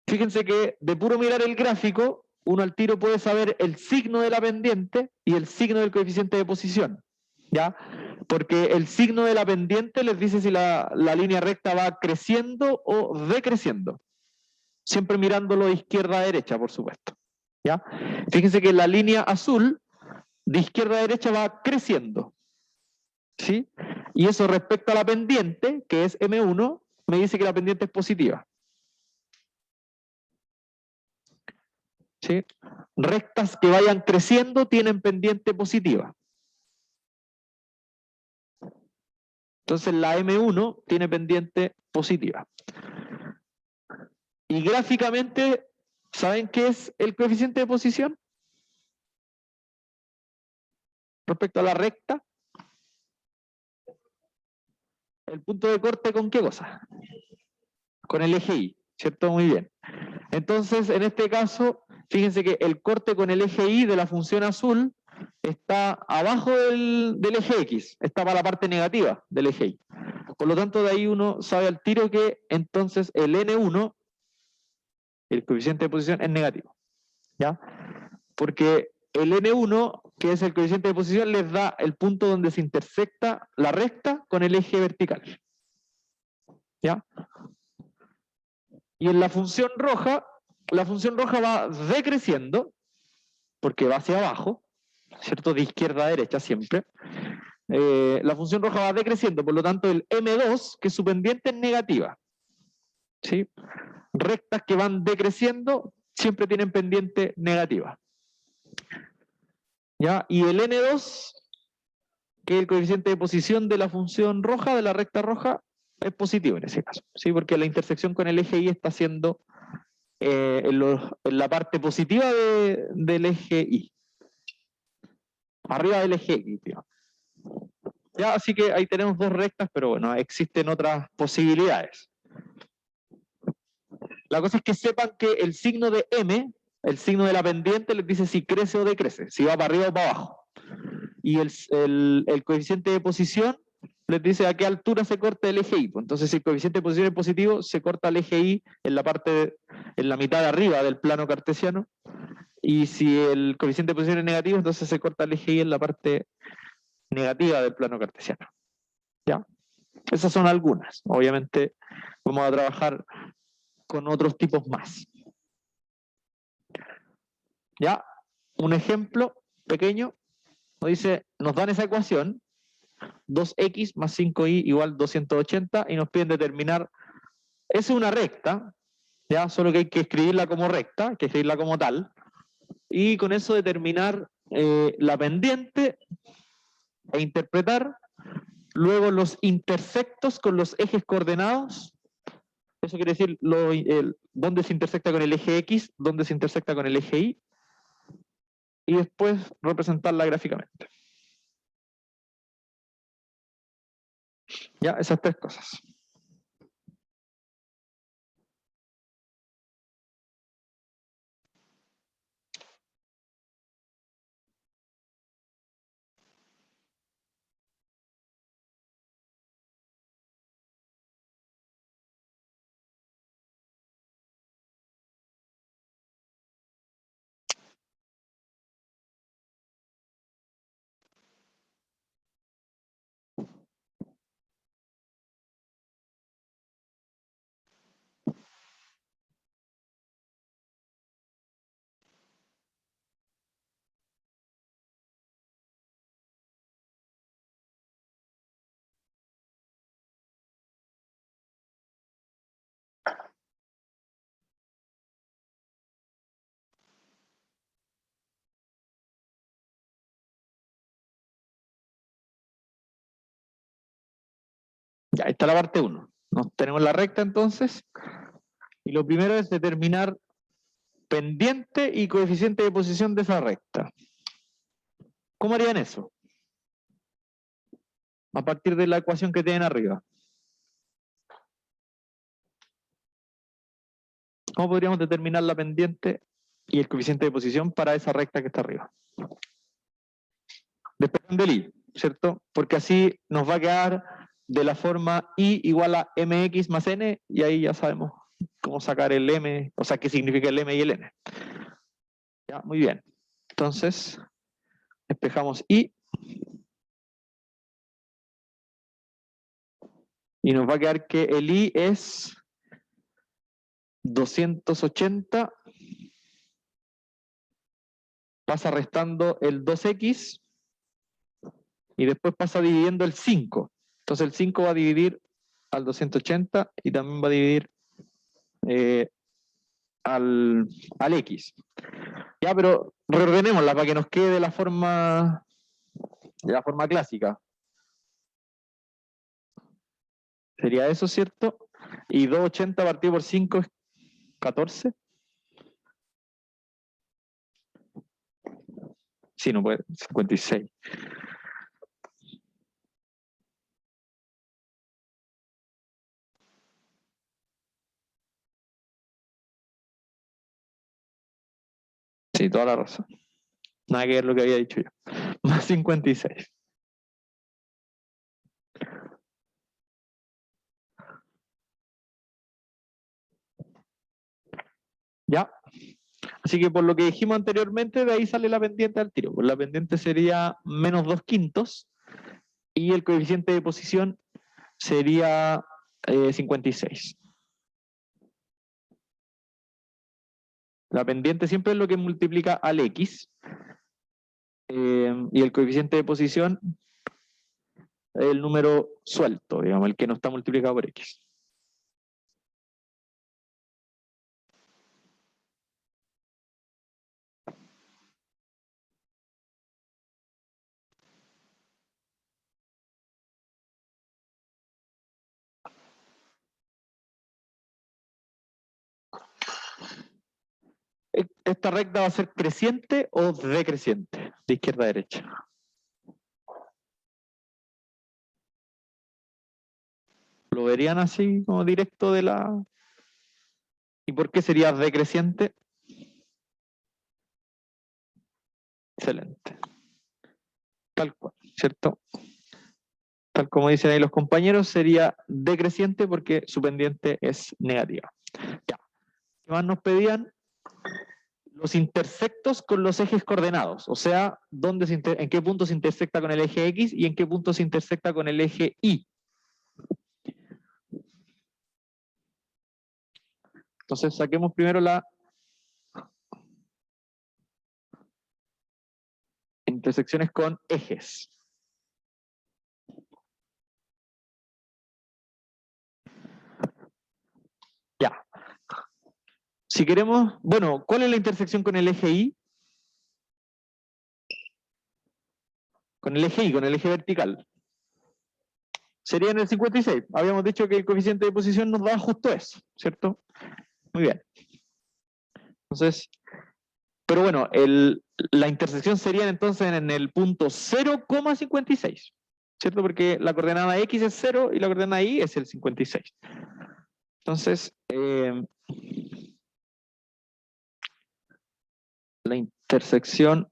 Fíjense que de puro mirar el gráfico, uno al tiro puede saber el signo de la pendiente y el signo del coeficiente de posición. ¿Ya? Porque el signo de la pendiente les dice si la línea recta va creciendo o decreciendo. Siempre mirándolo de izquierda a derecha, por supuesto. ¿Ya? Fíjense que la línea azul de izquierda a derecha va creciendo. ¿Sí? Y eso respecto a la pendiente, que es M1, me dice que la pendiente es positiva. ¿Sí? Rectas que vayan creciendo tienen pendiente positiva. Entonces la M1 tiene pendiente positiva. Y gráficamente, ¿saben qué es el coeficiente de posición? Respecto a la recta. ¿El punto de corte con qué cosa? Con el eje Y, ¿cierto? Muy bien. Entonces, en este caso, fíjense que el corte con el eje Y de la función azul está abajo del eje X, está para la parte negativa del eje Y. Por lo tanto, de ahí uno sabe al tiro que entonces el N1, el coeficiente de posición, es negativo. ¿Ya? Porque el N1, que es el coeficiente de posición, les da el punto donde se intersecta la recta con el eje vertical. ¿Ya? Y en la función roja va decreciendo, porque va hacia abajo, ¿cierto? De izquierda a derecha siempre. La función roja va decreciendo, por lo tanto el M2, que es su pendiente, es negativa. ¿Sí? Rectas que van decreciendo siempre tienen pendiente negativa. ¿Ya? Y el N2, que es el coeficiente de posición de la función roja, de la recta roja, es positivo en ese caso, ¿sí? Porque la intersección con el eje Y está siendo en la parte positiva del eje Y. Arriba del eje X, digamos. Ya, así que ahí tenemos dos rectas, pero bueno, existen otras posibilidades. La cosa es que sepan que el signo de M, el signo de la pendiente, les dice si crece o decrece, si va para arriba o para abajo. Y el coeficiente de posición les dice a qué altura se corta el eje Y. Entonces, si el coeficiente de posición es positivo, se corta el eje Y en la mitad de arriba del plano cartesiano. Y si el coeficiente de posición es negativo, entonces se corta el eje Y en la parte negativa del plano cartesiano. ¿Ya? Esas son algunas. Obviamente vamos a trabajar con otros tipos más. ¿Ya? Un ejemplo pequeño nos dan esa ecuación, 2x más 5y igual 280, y nos piden determinar, es una recta, ¿ya? Solo que hay que escribirla como recta, hay que escribirla como tal, y con eso determinar la pendiente e interpretar luego los intersectos con los ejes coordenados. Eso quiere decir dónde se intersecta con el eje X, dónde se intersecta con el eje Y, y después representarla gráficamente. Ya, esas tres cosas. Ya, esta es la parte 1. Tenemos la recta entonces, y lo primero es determinar pendiente y coeficiente de posición de esa recta. ¿Cómo harían eso? A partir de la ecuación que tienen arriba. ¿Cómo podríamos determinar la pendiente y el coeficiente de posición para esa recta que está arriba? Depende del I, ¿cierto? Porque así nos va a quedar de la forma I igual a mx más n, y ahí ya sabemos cómo sacar el m, o sea, qué significa el m y el n. Ya, muy bien. Entonces, despejamos I, y nos va a quedar que el I es 280, pasa restando el 2x, y después pasa dividiendo el 5. Entonces el 5 va a dividir al 280 y también va a dividir al x. Ya, pero reordenémosla para que nos quede de la forma clásica. Sería eso, ¿cierto? Y 280 partido por 5 es 14. Sí, no puede, 56. Sí, toda la razón. Nada que ver lo que había dicho yo. Más 56. ¿Ya? Así que por lo que dijimos anteriormente, de ahí sale la pendiente al tiro. Pues la pendiente sería menos 2/5 y el coeficiente de posición sería 56. La pendiente siempre es lo que multiplica al X y el coeficiente de posición es el número suelto, digamos, el que no está multiplicado por X. ¿Esta recta va a ser creciente o decreciente? De izquierda a derecha. ¿Lo verían así como directo de la... ¿Y por qué sería decreciente? Excelente. Tal cual, ¿cierto? Tal como dicen ahí los compañeros, sería decreciente porque su pendiente es negativa. Ya. ¿Qué más nos pedían? Los intersectos con los ejes coordenados, o sea, en qué punto se intersecta con el eje X y en qué punto se intersecta con el eje Y. Entonces saquemos primero la intersecciones con ejes. Ya. Si queremos, bueno, ¿cuál es la intersección con el eje Y? Con el eje Y, con el eje vertical. Sería en el 56. Habíamos dicho que el coeficiente de posición nos da justo eso, ¿cierto? Muy bien. Entonces, pero bueno, la intersección sería entonces en el punto 0,56, ¿cierto? Porque la coordenada X es 0 y la coordenada Y es el 56. Entonces, la intersección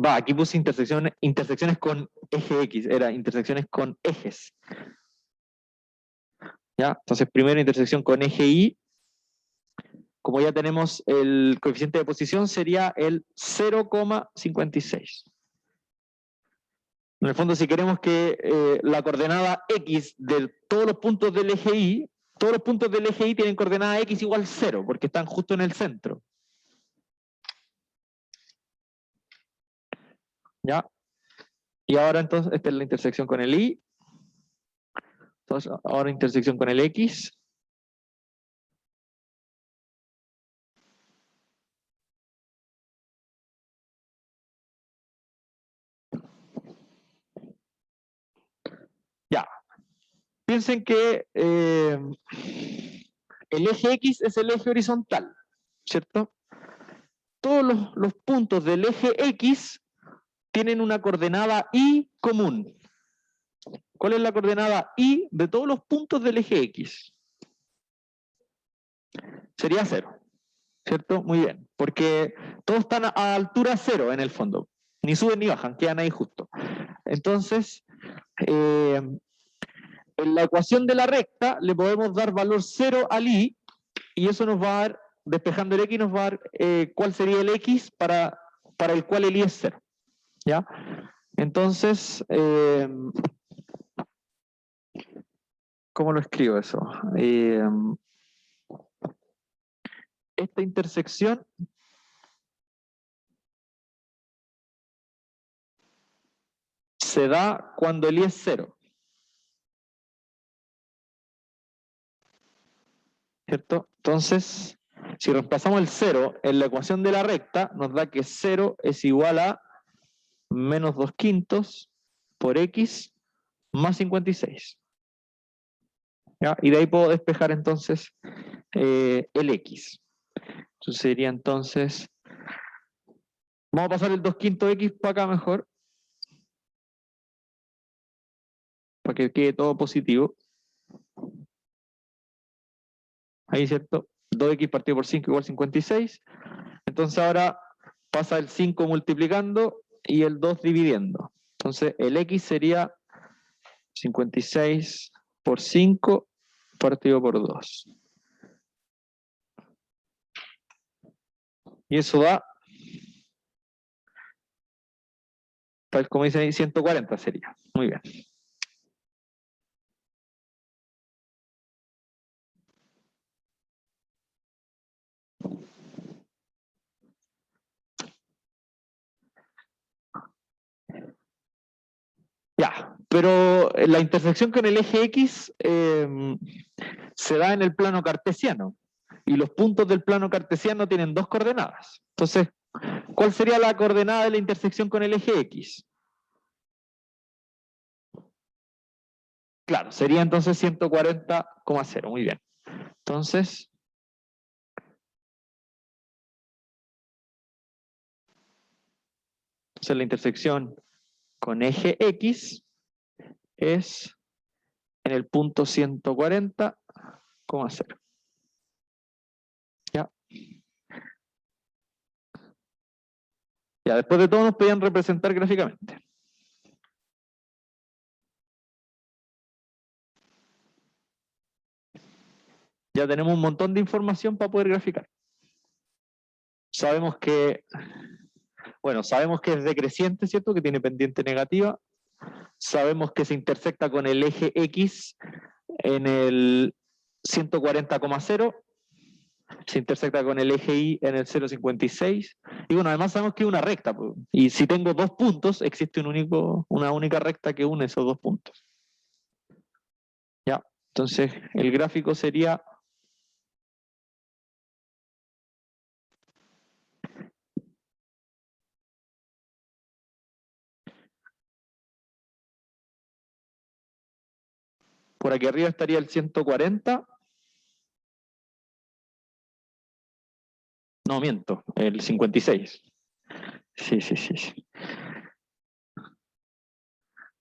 aquí puse intersecciones con eje X, era intersecciones con ejes. ¿Ya? Entonces, primero intersección con eje Y. Como ya tenemos el coeficiente de posición, sería el 0,56. En el fondo, si queremos que la coordenada X de todos los puntos del eje Y, todos los puntos del eje Y tienen coordenada X igual 0, porque están justo en el centro. ¿Ya? Y ahora entonces, esta es la intersección con el Y. Entonces, ahora intersección con el X. Ya. Piensen que el eje X es el eje horizontal, ¿cierto? Todos los puntos del eje X tienen una coordenada Y común. ¿Cuál es la coordenada Y de todos los puntos del eje X? Sería 0, ¿cierto? Muy bien, porque todos están a altura 0 en el fondo. Ni suben ni bajan, quedan ahí justo. Entonces, en la ecuación de la recta le podemos dar valor 0 al Y y eso nos va a dar, despejando el X, nos va a dar cuál sería el X para el cual el Y es 0. ¿Ya? Entonces, ¿cómo lo escribo eso? Esta intersección se da cuando el I es 0. ¿Cierto? Entonces, si reemplazamos el 0 en la ecuación de la recta, nos da que 0 es igual a menos 2/5 por X más 56. ¿Ya? Y de ahí puedo despejar entonces el X. Entonces sería entonces, vamos a pasar el 2/5 X para acá mejor, para que quede todo positivo. ahí, ¿cierto? 2x partido por 5 igual 56. Entonces ahora pasa el 5 multiplicando y el 2 dividiendo. Entonces el x sería 56 por 5 partido por 2. Y eso da, tal como dice ahí, 140 sería. Muy bien. Ya, pero la intersección con el eje X se da en el plano cartesiano. Y los puntos del plano cartesiano tienen dos coordenadas. Entonces, ¿cuál sería la coordenada de la intersección con el eje X? Claro, sería entonces 140,0. Muy bien. Entonces, la intersección con eje X es en el punto 140,0. ¿Ya? Ya, después de todo nos pedían representar gráficamente. Ya tenemos un montón de información para poder graficar. Sabemos que, sabemos que es decreciente, ¿cierto? Que tiene pendiente negativa. Sabemos que se intersecta con el eje X en el 140,0. Se intersecta con el eje Y en el 0,56. Y bueno, además sabemos que es una recta. Y si tengo dos puntos, existe una única recta que une esos dos puntos. Ya, entonces el gráfico sería... Por aquí arriba estaría el 140. No, miento, el 56. Sí.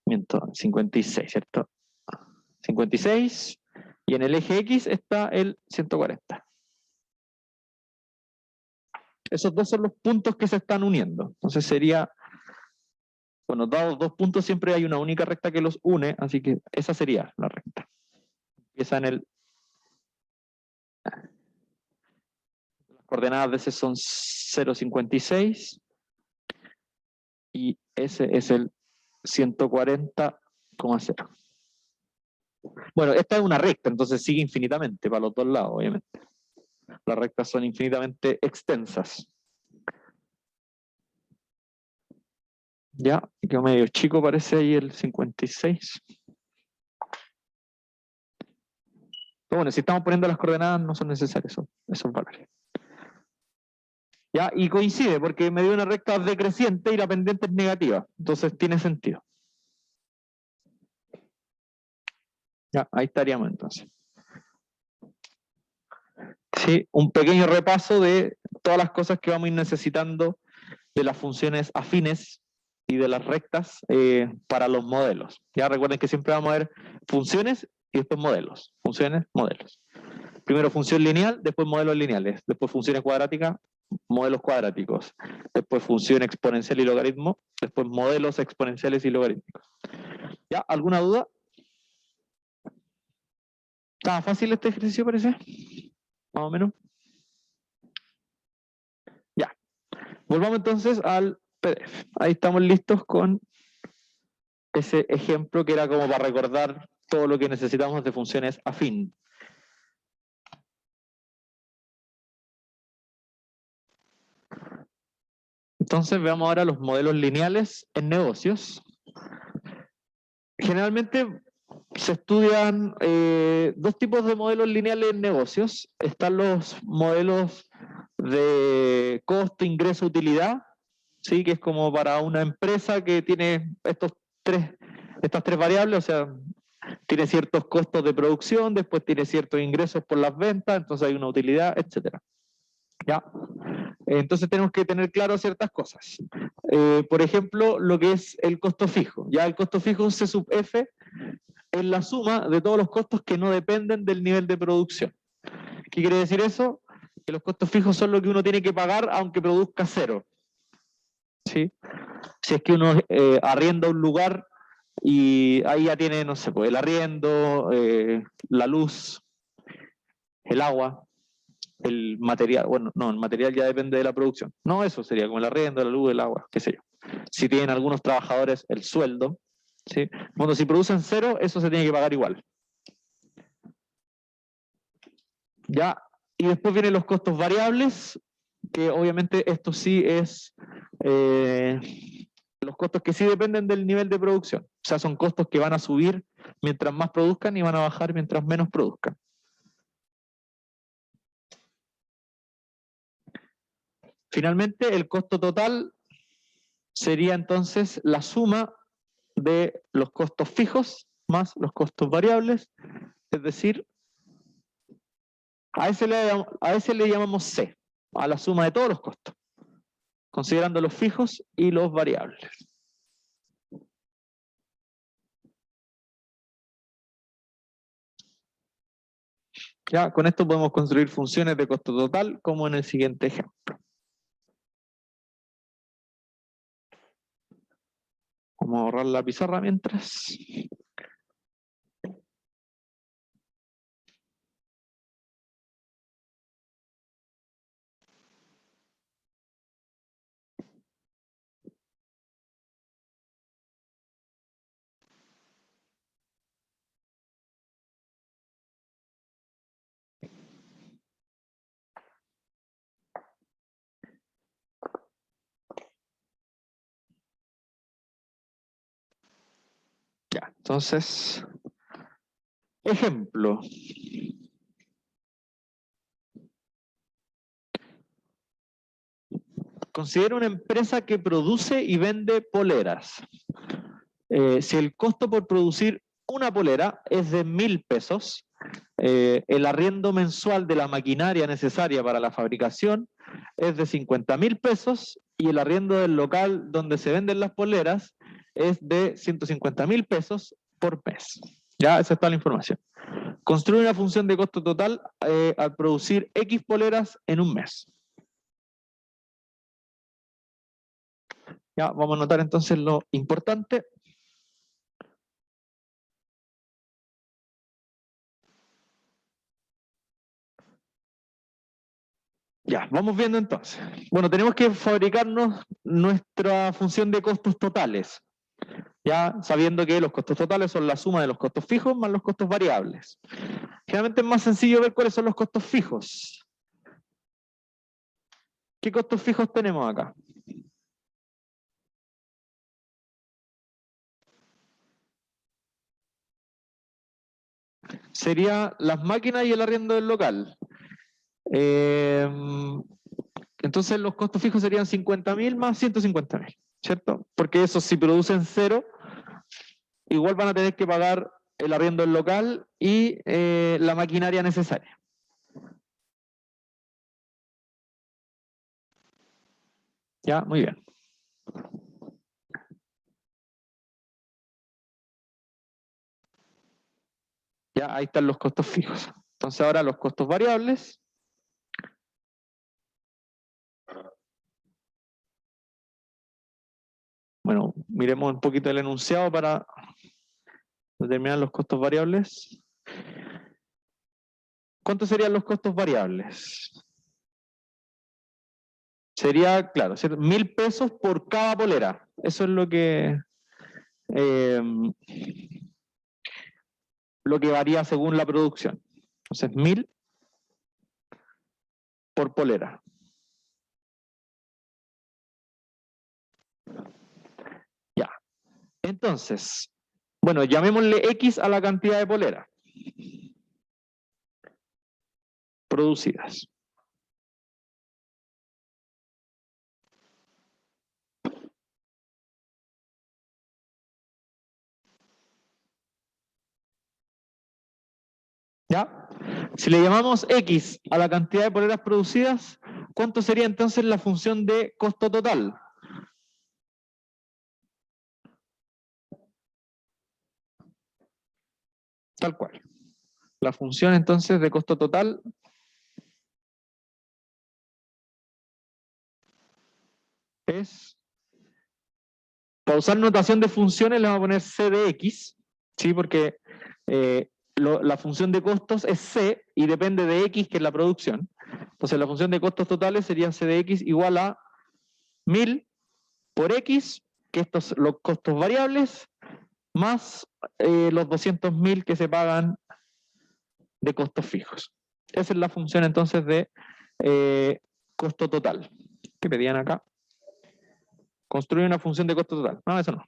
Miento, 56, ¿cierto? 56, y en el eje X está el 140. Esos dos son los puntos que se están uniendo. Entonces sería, bueno, dados dos puntos siempre hay una única recta que los une, así que esa sería la recta. Empieza en el... Las coordenadas de ese son 0,56 y ese es el 140,0. Bueno, esta es una recta, entonces sigue infinitamente para los dos lados, obviamente. Las rectas son infinitamente extensas. Ya, quedó medio chico, parece ahí el 56. Pero bueno, si estamos poniendo las coordenadas, no son necesarios esos valores. Ya, y coincide, porque me dio una recta decreciente y la pendiente es negativa. Entonces tiene sentido. Ya, ahí estaríamos entonces. Sí, un pequeño repaso de todas las cosas que vamos a ir necesitando de las funciones afines y de las rectas para los modelos. Ya recuerden que siempre vamos a ver funciones y después modelos. Funciones, modelos. Primero función lineal, después modelos lineales, después funciones cuadráticas, modelos cuadráticos, después función exponencial y logaritmo, después modelos exponenciales y logarítmicos. ¿Ya? ¿Alguna duda? ¿Estaba fácil este ejercicio, parece? Más o menos. Ya. Volvamos entonces al PDF. Ahí estamos listos con ese ejemplo que era como para recordar todo lo que necesitamos de funciones afín. Entonces veamos ahora los modelos lineales en negocios. Generalmente se estudian dos tipos de modelos lineales en negocios. Están los modelos de costo, ingreso, utilidad, ¿sí? Que es como para una empresa que tiene estas tres variables, o sea, tiene ciertos costos de producción, después tiene ciertos ingresos por las ventas, entonces hay una utilidad, etc. ¿Ya? Entonces tenemos que tener claro ciertas cosas. Por ejemplo, lo que es el costo fijo. Ya el costo fijo C sub F es la suma de todos los costos que no dependen del nivel de producción. ¿Qué quiere decir eso? Que los costos fijos son lo que uno tiene que pagar aunque produzca cero. ¿Sí? Si es que uno arrienda un lugar y ahí ya tiene, no sé, pues el arriendo, la luz, el agua, el material. Bueno, no, el material ya depende de la producción. No, eso sería como el arriendo, la luz, el agua, qué sé yo. Si tienen algunos trabajadores, el sueldo. ¿Sí? Bueno, si producen cero, eso se tiene que pagar igual. ¿Ya? Y después vienen los costos variables, que obviamente esto sí es los costos que sí dependen del nivel de producción. O sea, son costos que van a subir mientras más produzcan y van a bajar mientras menos produzcan. Finalmente, el costo total sería entonces la suma de los costos fijos más los costos variables, es decir, a ese le llamamos C, a la suma de todos los costos, considerando los fijos y los variables. Ya, con esto podemos construir funciones de costo total, como en el siguiente ejemplo. Vamos a borrar la pizarra mientras. Ya, entonces, ejemplo. Considera una empresa que produce y vende poleras. Si el costo por producir una polera es de 1.000 pesos, el arriendo mensual de la maquinaria necesaria para la fabricación es de 50.000 pesos y el arriendo del local donde se venden las poleras es de 150.000 pesos por mes. Ya, esa es toda la información. Construye una función de costo total al producir X poleras en un mes. Ya, vamos a notar entonces lo importante. Ya, vamos viendo entonces. Bueno, tenemos que fabricarnos nuestra función de costos totales, ya sabiendo que los costos totales son la suma de los costos fijos más los costos variables. Generalmente es más sencillo ver cuáles son los costos fijos. ¿Qué costos fijos tenemos acá? Sería las máquinas y el arriendo del local. Entonces los costos fijos serían 50.000 más 150.000, ¿cierto? Porque esos si producen cero, igual van a tener que pagar el arriendo del local y la maquinaria necesaria. Ya, muy bien. Ya, ahí están los costos fijos. Entonces ahora los costos variables. Bueno, miremos un poquito el enunciado para determinar los costos variables. ¿Cuántos serían los costos variables? Sería, claro, 1.000 pesos por cada polera. Eso es eh, lo que varía según la producción. Entonces, 1.000 por polera. Ya. Entonces, bueno, llamémosle X a la cantidad de poleras producidas. ¿Ya? Si le llamamos X a la cantidad de poleras producidas, ¿cuánto sería entonces la función de costo total? Tal cual. La función entonces de costo total es, para usar notación de funciones le vamos a poner C de X, ¿sí? Porque la función de costos es C y depende de X, que es la producción. Entonces la función de costos totales sería C de X igual a 1000 por X, que estos son los costos variables, más los 200.000 que se pagan de costos fijos. Esa es la función entonces de costo total. ¿Qué pedían acá? Construir una función de costo total. No, eso no.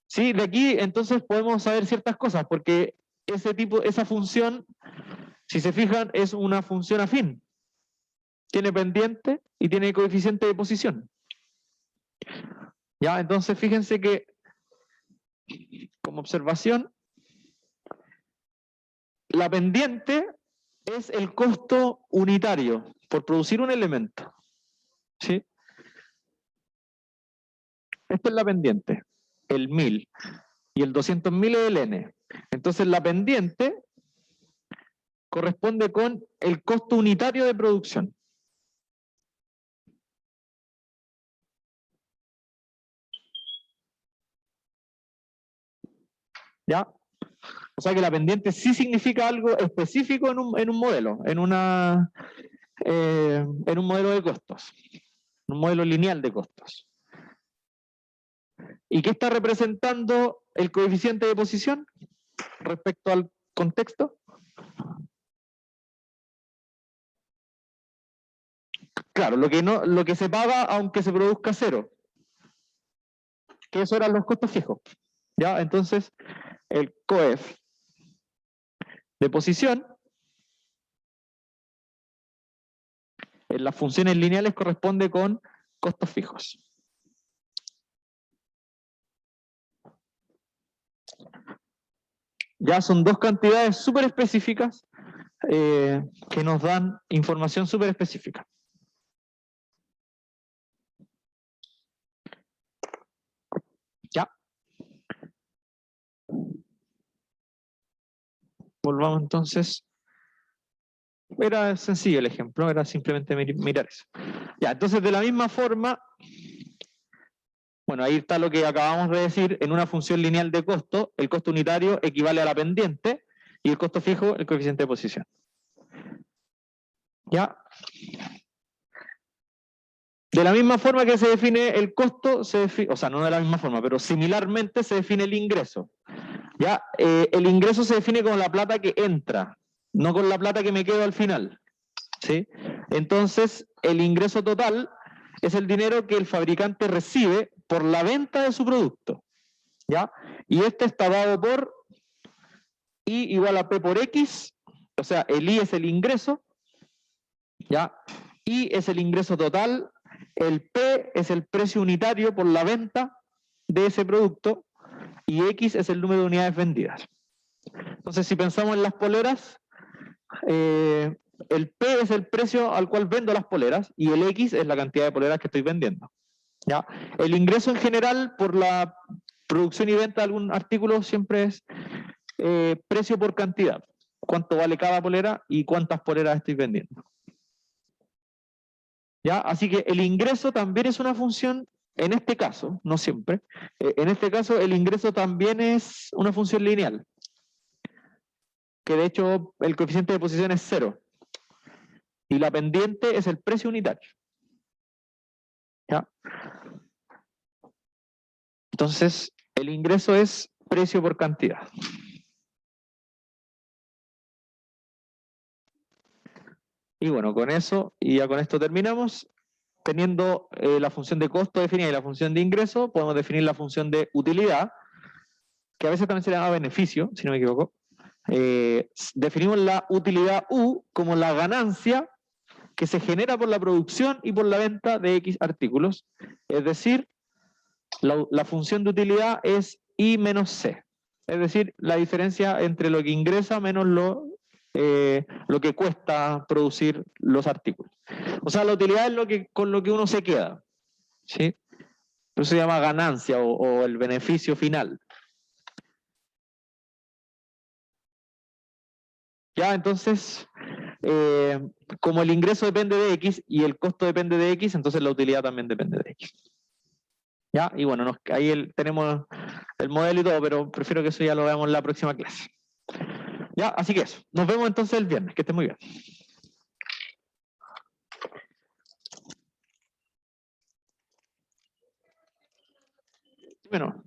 Sí, de aquí entonces podemos saber ciertas cosas, porque esa función, si se fijan, es una función afín. Tiene pendiente y tiene coeficiente de posición. Ya, entonces fíjense que, como observación, la pendiente es el costo unitario por producir un elemento. ¿Sí? Esta es la pendiente, el 1000. Y el 200.000 es el N. Entonces la pendiente corresponde con el costo unitario de producción. ¿Ya? O sea que la pendiente sí significa algo específico en un modelo, en un modelo de costos, un modelo lineal de costos. ¿Y qué está representando el coeficiente de posición respecto al contexto? Claro, lo que se paga aunque se produzca cero, que eso eran los costos fijos. ¿Ya? Entonces, el coef de posición en las funciones lineales corresponde con costos fijos. Ya son dos cantidades súper específicas que nos dan información súper específica. Ya. Volvamos entonces. Era sencillo el ejemplo, era simplemente mirar eso. Ya, entonces de la misma forma, bueno, ahí está lo que acabamos de decir, en una función lineal de costo, el costo unitario equivale a la pendiente y el costo fijo, el coeficiente de posición. ¿Ya? De la misma forma que se define el costo, o sea, no de la misma forma, pero similarmente se define el ingreso. ¿Ya? El ingreso se define como la plata que entra, no con la plata que me quedo al final. ¿Sí? Entonces, el ingreso total es el dinero que el fabricante recibe por la venta de su producto. ¿Ya? Y este está dado por I igual a P por X, o sea, el I es el ingreso, ¿ya? I es el ingreso total, el P es el precio unitario por la venta de ese producto y X es el número de unidades vendidas. Entonces, si pensamos en las poleras, el P es el precio al cual vendo las poleras y el X es la cantidad de poleras que estoy vendiendo. ¿Ya? El ingreso en general por la producción y venta de algún artículo siempre es precio por cantidad. Cuánto vale cada polera y cuántas poleras estoy vendiendo. ¿Ya? Así que el ingreso también es una función, en este caso, no siempre, en este caso el ingreso también es una función lineal, que de hecho el coeficiente de posición es 0. Y la pendiente es el precio unitario. ¿Ya? Entonces, el ingreso es precio por cantidad. Y bueno, con eso, y ya con esto terminamos. Teniendo la función de costo definida y la función de ingreso, podemos definir la función de utilidad, que a veces también se llama beneficio, si no me equivoco. Definimos la utilidad U como la ganancia que se genera por la producción y por la venta de X artículos. Es decir, la función de utilidad es I menos C. Es decir, la diferencia entre lo que ingresa menos lo que cuesta producir los artículos. O sea, la utilidad es con lo que uno se queda. ¿Sí? Eso se llama ganancia o el beneficio final. Ya, entonces, como el ingreso depende de X y el costo depende de X, entonces la utilidad también depende de X. ¿Ya? Y bueno, ahí tenemos el modelo y todo, pero prefiero que eso ya lo veamos en la próxima clase. ¿Ya? Así que eso. Nos vemos entonces el viernes. Que esté muy bien. Bueno.